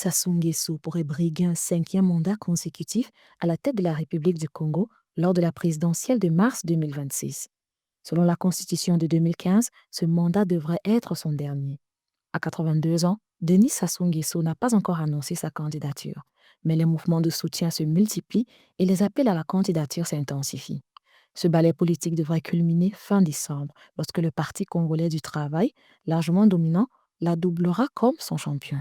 Sassou Nguesso pourrait briguer un cinquième mandat consécutif à la tête de la République du Congo lors de la présidentielle de mars 2026. Selon la Constitution de 2015, ce mandat devrait être son dernier. À 82 ans, Denis Sassou Nguesso n'a pas encore annoncé sa candidature, mais les mouvements de soutien se multiplient et les appels à la candidature s'intensifient. Ce ballet politique devrait culminer fin décembre, lorsque le Parti congolais du travail, largement dominant, la doublera comme son champion.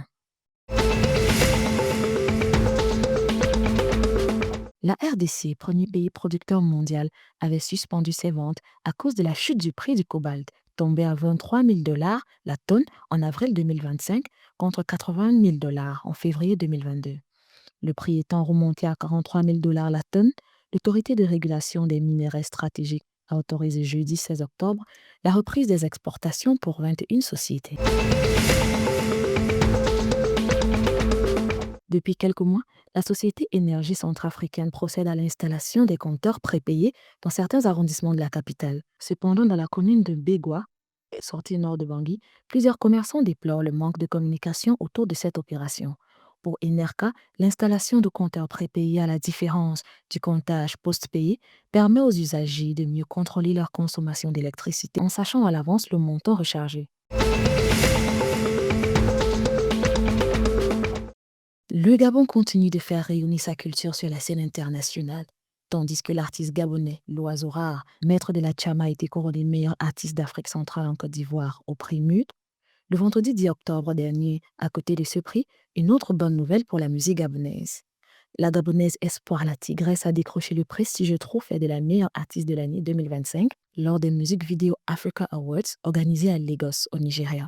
La RDC, premier pays producteur mondial, avait suspendu ses ventes à cause de la chute du prix du cobalt, tombé à 23 000 dollars la tonne en avril 2025 contre 80 000 dollars en février 2022. Le prix étant remonté à 43 000 dollars la tonne, l'autorité de régulation des minéraux stratégiques a autorisé jeudi 16 octobre la reprise des exportations pour 21 sociétés. Depuis quelques mois, la société Énergie centrafricaine procède à l'installation des compteurs prépayés dans certains arrondissements de la capitale. Cependant, dans la commune de Bégua, sortie nord de Bangui, plusieurs commerçants déplorent le manque de communication autour de cette opération. Pour Enerca, l'installation de compteurs prépayés à la différence du comptage post-payé permet aux usagers de mieux contrôler leur consommation d'électricité en sachant à l'avance le montant rechargé. Le Gabon continue de faire rayonner sa culture sur la scène internationale, tandis que l'artiste gabonais, l'Oiseau Rare, maître de la Tchama, a été couronné meilleur artiste d'Afrique centrale en Côte d'Ivoire au prix MUD. Le vendredi 10 octobre dernier, à côté de ce prix, une autre bonne nouvelle pour la musique gabonaise. La gabonaise Espoir la Tigresse a décroché le prestigieux trophée de la meilleure artiste de l'année 2025 lors des Music Video Africa Awards organisés à Lagos, au Nigeria.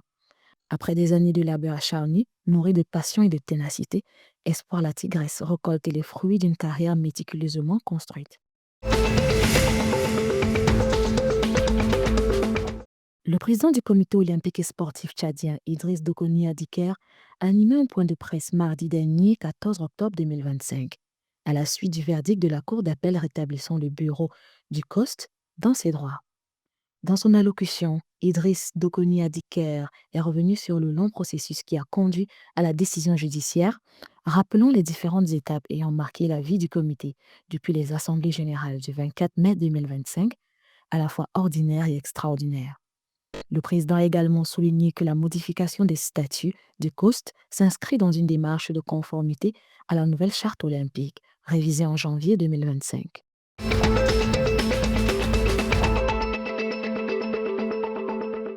Après des années de labeur acharné, nourri de passion et de ténacité, Espoir la Tigresse récolte les fruits d'une carrière méticuleusement construite. Le président du comité olympique et sportif tchadien, Idriss Dokoni Adiker, a animé un point de presse mardi dernier, 14 octobre 2025, à la suite du verdict de la Cour d'appel rétablissant le bureau du COST dans ses droits. Dans son allocution, Idriss Dokoni Adiker est revenu sur le long processus qui a conduit à la décision judiciaire, rappelant les différentes étapes ayant marqué la vie du comité depuis les assemblées générales du 24 mai 2025, à la fois ordinaires et extraordinaires. Le président a également souligné que la modification des statuts du COST s'inscrit dans une démarche de conformité à la nouvelle charte olympique, révisée en janvier 2025.